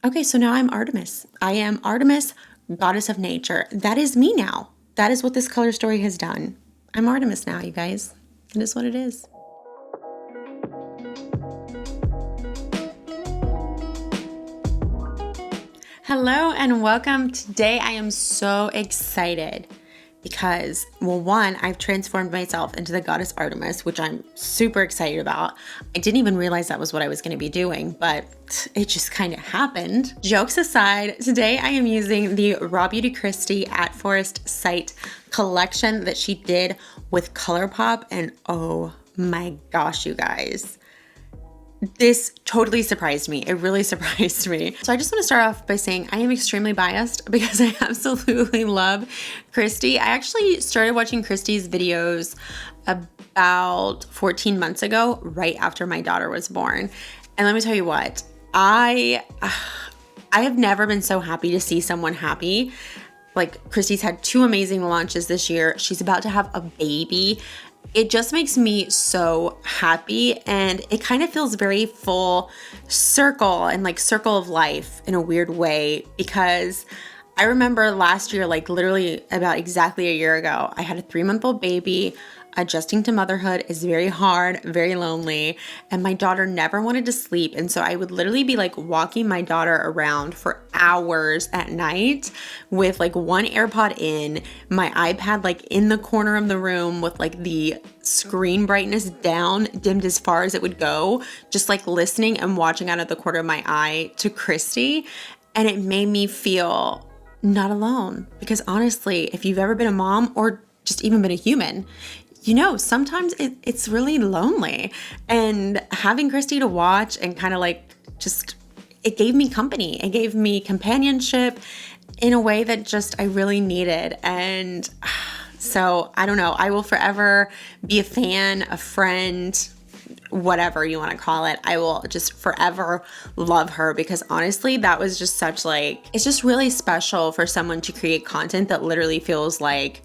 Okay, so now I'm Artemis. I am Artemis, goddess of nature. That is me now. That is what this color story has done. I'm Artemis now, you guys. It is what it is. Hello and welcome. Today I am so excited because, well, one, I've transformed myself into the goddess Artemis, which I'm super excited about. I didn't even realize that was what I was going to be doing, but it just kind of happened. Jokes aside, today I am using the RawBeautyKristi at Forest site collection that she did with Colourpop, and oh my gosh, you guys. This totally surprised me. It really surprised me. So I just want to start off by saying I am extremely biased because I absolutely love Kristi. I actually started watching Kristi's videos about 14 months ago, right after my daughter was born. And let me tell you what, I have never been so happy to see someone happy. Like, Kristi's had 2 amazing launches this year. She's about to have a baby. It just makes me so happy, and it kind of feels very full circle and like circle of life in a weird way, because I remember last year, like literally about exactly a year ago, I had a 3-month-old baby. Adjusting to motherhood is very hard, very lonely, and my daughter never wanted to sleep. And so I would literally be like walking my daughter around for hours at night with like one AirPod in, my iPad like in the corner of the room with like the screen brightness down, dimmed as far as it would go, just like listening and watching out of the corner of my eye to Kristi. And it made me feel not alone, because honestly, if you've ever been a mom or just even been a human, you know, sometimes it's really lonely, and having Kristi to watch and kind of like just, it gave me company. It gave me companionship in a way that just I really needed. And so I don't know, I will forever be a fan, a friend, whatever you want to call it. I will just forever love her, because honestly, that was just such like, it's just really special for someone to create content that literally feels like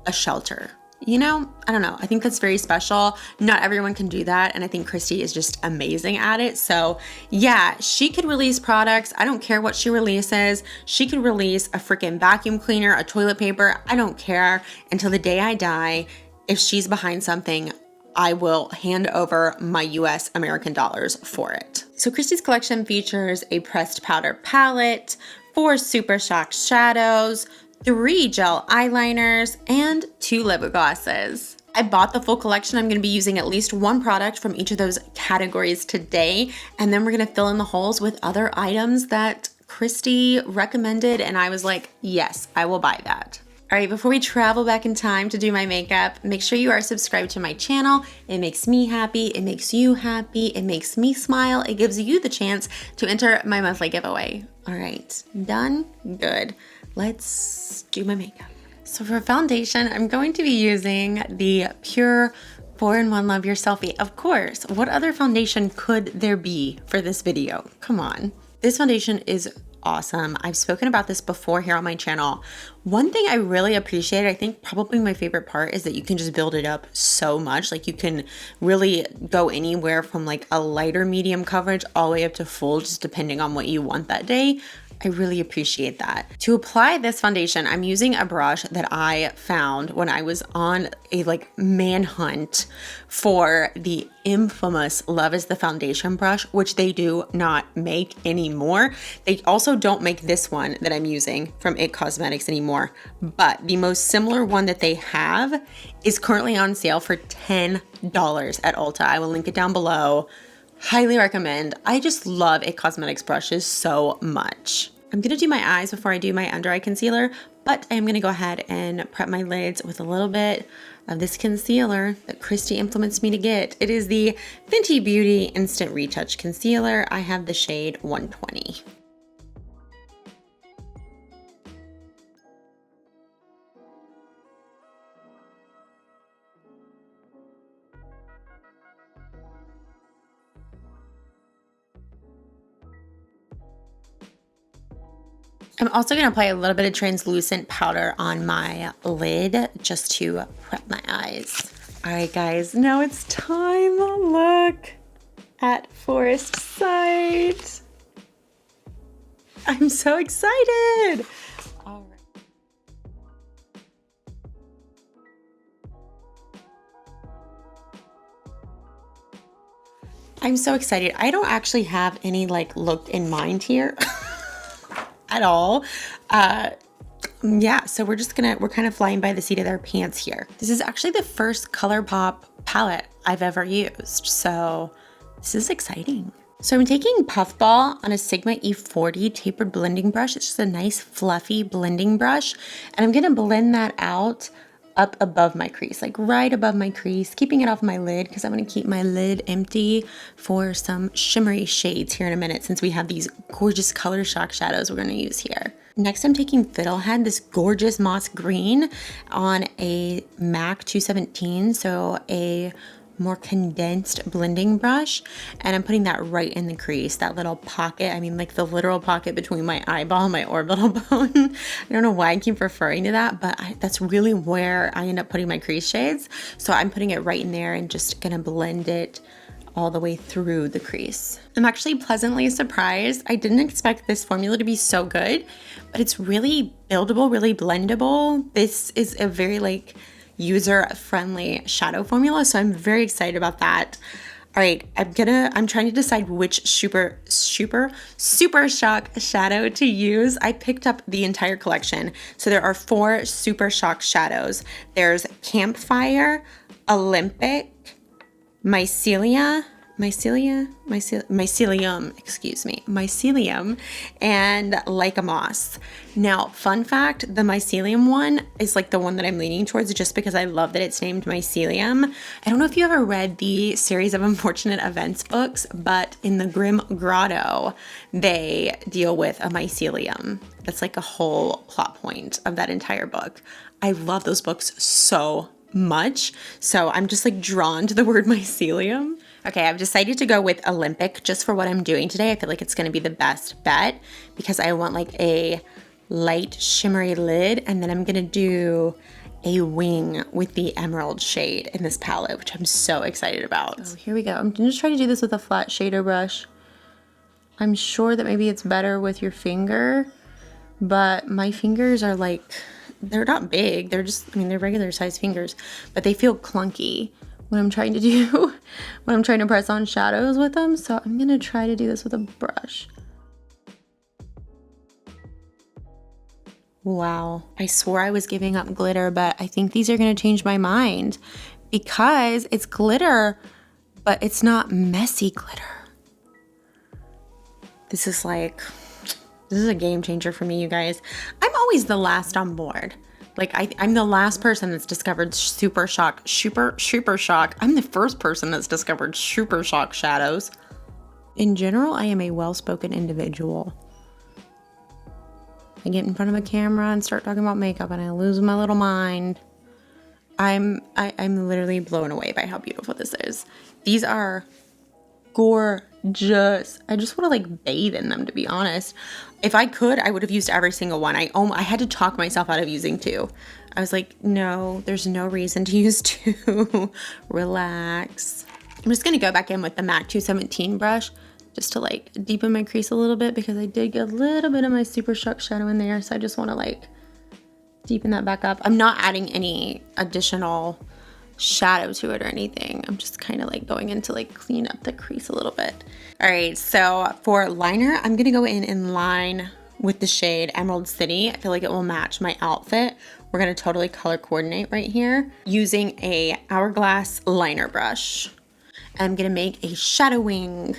a shelter. You know, I don't know. I think that's very special. Not everyone can do that. And I think Kristi is just amazing at it. So yeah, she could release products. I don't care what she releases. She could release a freaking vacuum cleaner, a toilet paper. I don't care. Until the day I die, if she's behind something, I will hand over my US American dollars for it. So Kristi's collection features a pressed powder palette, 4 Super Shock shadows, 3 gel eyeliners, and 2 lip glosses. I bought the full collection. I'm going to be using at least 1 product from each of those categories today, and then we're going to fill in the holes with other items that Kristi recommended, and I was like, yes, I will buy that. All right, before we travel back in time to do my makeup, make sure you are subscribed to my channel. It makes me happy. It makes you happy. It makes me smile. It gives you the chance to enter my monthly giveaway. All right, done? Good. Let's do my makeup. So for foundation, I'm going to be using the Pure 4-in-1 Love Your Selfie. Of course, what other foundation could there be for this video? Come on. This foundation is awesome. I've spoken about this before here on my channel. One thing I really appreciate, I think probably my favorite part, is that you can just build it up so much. Like, you can really go anywhere from like a lighter medium coverage all the way up to full, just depending on what you want that day. I really appreciate that. To apply this foundation, I'm using a brush that I found when I was on a like manhunt for the infamous Love is the Foundation brush, which they do not make anymore. They also don't make this one that I'm using from IT Cosmetics anymore, but the most similar one that they have is currently on sale for $10 at Ulta. I will link it down below. Highly recommend. I just love IT Cosmetics brushes so much. I'm going to do my eyes before I do my under eye concealer, but I'm going to go ahead and prep my lids with a little bit of this concealer that Kristi implements me to get. It is the Fenty Beauty Instant Retouch Concealer. I have the shade 120. I'm also going to apply a little bit of translucent powder on my lid just to prep my eyes. All right, guys, now it's time to look at Forest Sight. I'm so excited. All right. I'm so excited. I don't actually have any like look in mind here at all. Yeah, so we're kind of flying by the seat of their pants here. This is actually the first Colourpop palette I've ever used, so this is exciting. So I'm taking Puffball on a Sigma E40 tapered blending brush. It's just a nice fluffy blending brush, and I'm gonna blend that out up above my crease, like right above my crease, keeping it off my lid because I'm gonna keep my lid empty for some shimmery shades here in a minute, since we have these gorgeous Color Shock shadows we're gonna use here. Next, I'm taking Fiddlehead, this gorgeous moss green, on a MAC 217, so a more condensed blending brush, and I'm putting that right in the crease, that little pocket. I mean, like the literal pocket between my eyeball and my orbital bone. I don't know why I keep referring to that, but that's really where I end up putting my crease shades. So I'm putting it right in there and just gonna blend it all the way through the crease. I'm actually pleasantly surprised. I didn't expect this formula to be so good, but it's really buildable, really blendable. This is a very like user-friendly shadow formula, so I'm very excited about that. All right, I'm trying to decide which super shock shadow to use. I picked up the entire collection. So there are 4 super shock shadows. There's Campfire, Olympic, Mycelium, and Like a Moss. Now, fun fact, the Mycelium one is like the one that I'm leaning towards just because I love that it's named Mycelium. I don't know if you ever read the series of Unfortunate Events books, but in the Grim Grotto, they deal with a mycelium. That's like a whole plot point of that entire book. I love those books so much, so I'm just like drawn to the word mycelium. Okay, I've decided to go with Olympic just for what I'm doing today. I feel like it's gonna be the best bet because I want like a light shimmery lid, and then I'm gonna do a wing with the emerald shade in this palette, which I'm so excited about. So here we go. I'm just trying to do this with a flat shader brush. I'm sure that maybe it's better with your finger, but my fingers are like, they're not big. They're just, I mean, they're regular size fingers, but they feel clunky when I'm trying to do, when I'm trying to press on shadows with them. So I'm gonna try to do this with a brush. Wow, I swore I was giving up glitter, but I think these are gonna change my mind because it's glitter, but it's not messy glitter. This is a game changer for me, you guys. I'm always the last on board. Like I'm the last person that's discovered super shock. I'm the first person that's discovered super shock shadows. In general, I am a well-spoken individual. I get in front of a camera and start talking about makeup and I lose my little mind. I'm literally blown away by how beautiful this is. These are gorgeous. I just want to like bathe in them, to be honest. If I could, I would have used every single one. I had to talk myself out of using 2. I was like, no, there's no reason to use 2. Relax. I'm just gonna go back in with the MAC 217 brush just to like deepen my crease a little bit because I did get a little bit of my super shock shadow in there. So I just want to like deepen that back up. I'm not adding any additional shadow to it or anything. I'm just kind of like going in to like clean up the crease a little bit. All right, so for liner, I'm gonna go in and line with the shade Emerald City. I feel like it will match my outfit. We're gonna totally color coordinate right here using a Hourglass liner brush. I'm gonna make a shadow wing.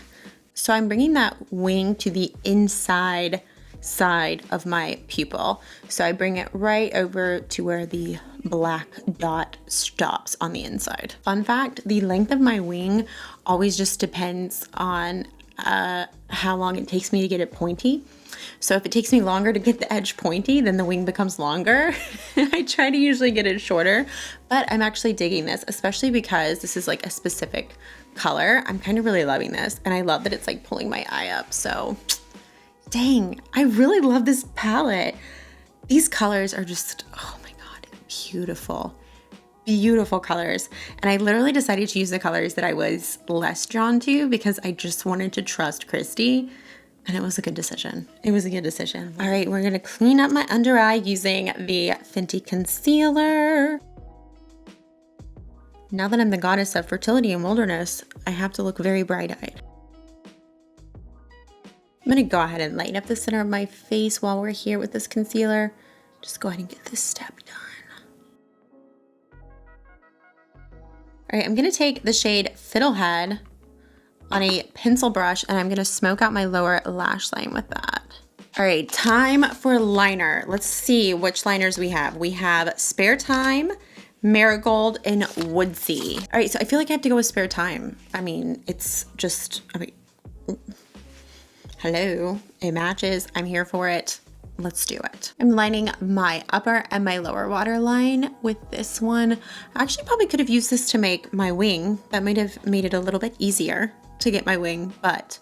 So I'm bringing that wing to the inside side of my pupil. So I bring it right over to where the black dot stops on the inside. Fun fact, the length of my wing always just depends on how long it takes me to get it pointy. So if it takes me longer to get the edge pointy, then the wing becomes longer. I try to usually get it shorter, but I'm actually digging this, especially because this is like a specific color. I'm kind of really loving this, and I love that it's like pulling my eye up. So dang, I really love this palette. These colors are just, oh my God, beautiful. Beautiful colors. And I literally decided to use the colors that I was less drawn to because I just wanted to trust Kristi. And it was a good decision. It was a good decision. All right, we're gonna clean up my under eye using the Fenty concealer. Now that I'm the goddess of fertility and wilderness, I have to look very bright-eyed. I'm gonna go ahead and lighten up the center of my face while we're here with this concealer. Just go ahead and get this step done. All right, I'm gonna take the shade Fiddlehead on a pencil brush, and I'm gonna smoke out my lower lash line with that. All right, time for liner. Let's see which liners we have. We have Spare Time, Marigold, and Woodsy. All right, so I feel like I have to go with Spare Time. I mean, it's just, hello, it matches. I'm here for it. Let's do it. I'm lining my upper and my lower waterline with this one. I actually probably could have used this to make my wing. That might have made it a little bit easier to get my wing, but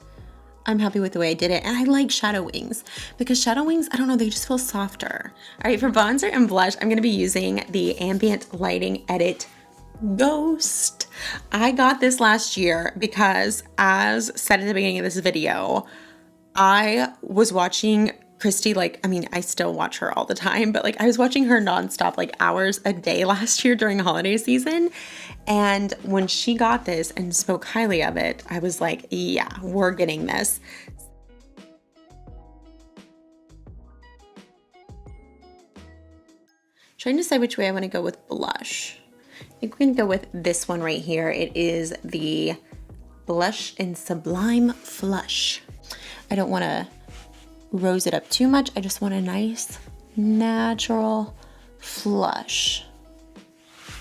I'm happy with the way I did it. And I like shadow wings because shadow wings, I don't know, they just feel softer. All right, for bronzer and blush, I'm gonna be using the Ambient Lighting Edit Ghost. I got this last year because, as said at the beginning of this video, I was watching Kristi, like, I mean, I still watch her all the time, but like I was watching her nonstop, like hours a day last year during holiday season. And when she got this and spoke highly of it, I was like, yeah, we're getting this. Trying to decide which way I want to go with blush. I think we're gonna go with this one right here. It is the Blush in Sublime Flush. I don't want to rose it up too much. I just want a nice natural flush,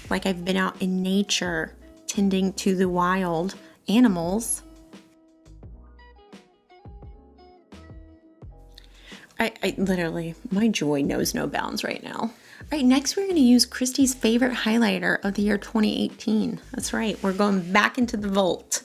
like I've been out in nature tending to the wild animals. I literally, my joy knows no bounds right now. All right, next we're going to use Kristi's favorite highlighter of the year 2018. That's right, we're going back into the vault.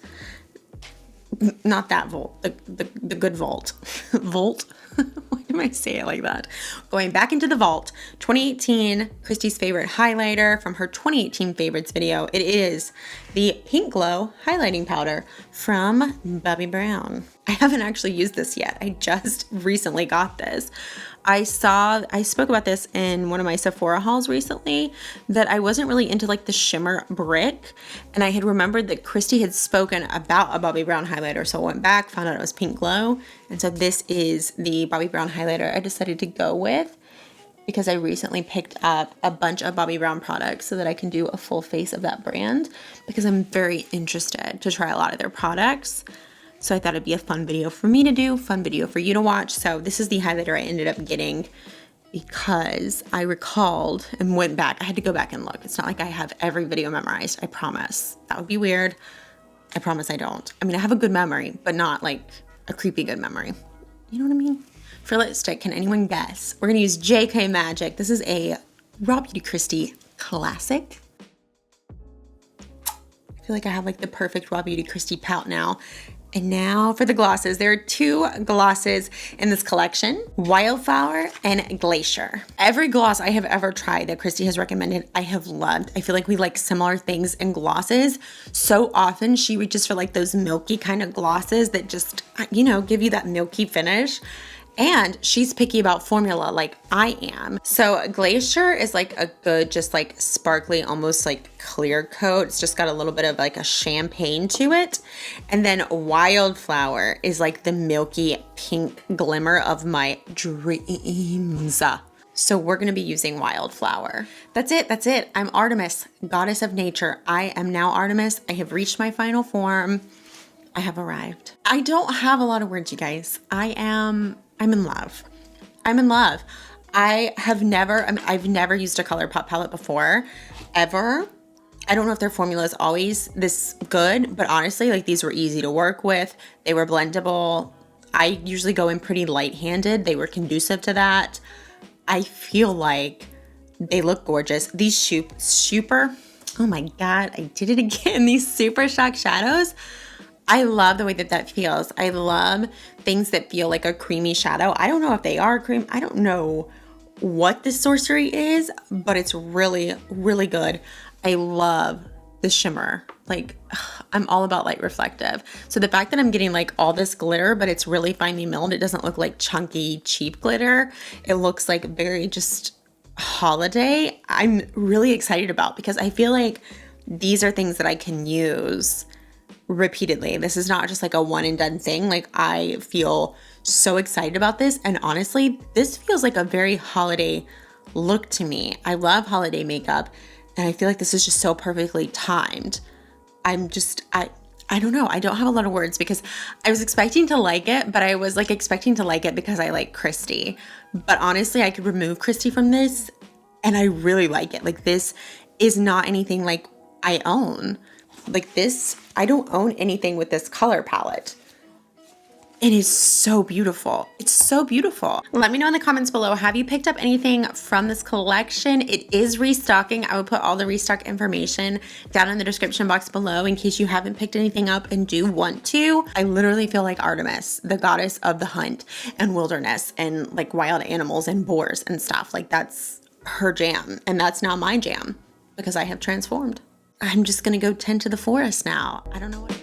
Not that vault, the good vault. Vault? Why do I say it like that? Going back into the vault. 2018, Kristi's favorite highlighter from her 2018 favorites video. It is the Pink Glow highlighting powder from Bobbi Brown. I haven't actually used this yet. I just recently got this. I spoke about this in one of my Sephora hauls recently, that I wasn't really into like the shimmer brick, and I had remembered that Kristi had spoken about a Bobbi Brown highlighter, so I went back, found out it was Pink Glow, and so this is the Bobbi Brown highlighter I decided to go with because I recently picked up a bunch of Bobbi Brown products so that I can do a full face of that brand, because I'm very interested to try a lot of their products. So I thought it'd be a fun video for me to do, fun video for you to watch. So this is the highlighter I ended up getting because I recalled and went back. I had to go back and look. It's not like I have every video memorized, I promise. That would be weird. I promise I don't. I mean, I have a good memory, but not like a creepy good memory. You know what I mean? For lipstick, can anyone guess? We're gonna use JK Magic. This is a RawBeautyKristi classic. I feel like I have like the perfect RawBeautyKristi pout now. And now for the glosses. There are two glosses in this collection, Wildflower and Glacier. Every gloss I have ever tried that Kristi has recommended, I have loved. I feel like we like similar things in glosses. So often she reaches for like those milky kind of glosses that just, you know, give you that milky finish. And she's picky about formula like I am. So Glacier is like a good, just like sparkly, almost like clear coat. It's just got a little bit of like a champagne to it. And then Wildflower is like the milky pink glimmer of my dreams. So we're gonna be using Wildflower. That's it, that's it. I'm Artemis, goddess of nature. I am now Artemis. I have reached my final form. I have arrived. I don't have a lot of words, you guys. I'm in love. I'm in love. I've never used a Colourpop palette before, ever. I don't know if their formula is always this good, but honestly, like these were easy to work with. They were blendable. I usually go in pretty light-handed. They were conducive to that. I feel like they look gorgeous. These super, oh my God, I did it again. These Super Shock shadows. I love the way that feels. I love things that feel like a creamy shadow. I don't know if they are cream. I don't know what this sorcery is, but it's really, really good. I love the shimmer like, I'm all about light reflective. So the fact that I'm getting like all this glitter, but it's really finely milled, it doesn't look like chunky, cheap glitter. It looks like very just holiday. I'm really excited about, because I feel like these are things that I can use repeatedly. This is not just like a one and done thing. Like, I feel so excited about this. And honestly, this feels like a very holiday look to me. I love holiday makeup, and I feel like this is just so perfectly timed. I don't know. I don't have a lot of words, because I was expecting to like it, but I was like expecting to like it because I like Kristi. But honestly, I could remove Kristi from this and I really like it. Like, this is not anything like I own. Like this, I don't own anything with this color palette. It is so beautiful. It's so beautiful. Let me know in the comments below, have you picked up anything from this collection? It is restocking. I will put all the restock information down in the description box below in case you haven't picked anything up and do want to. I literally feel like Artemis, the goddess of the hunt and wilderness and like wild animals and boars and stuff. Like, that's her jam. And that's now my jam because I have transformed. I'm just gonna go tend to the forest now. I don't know what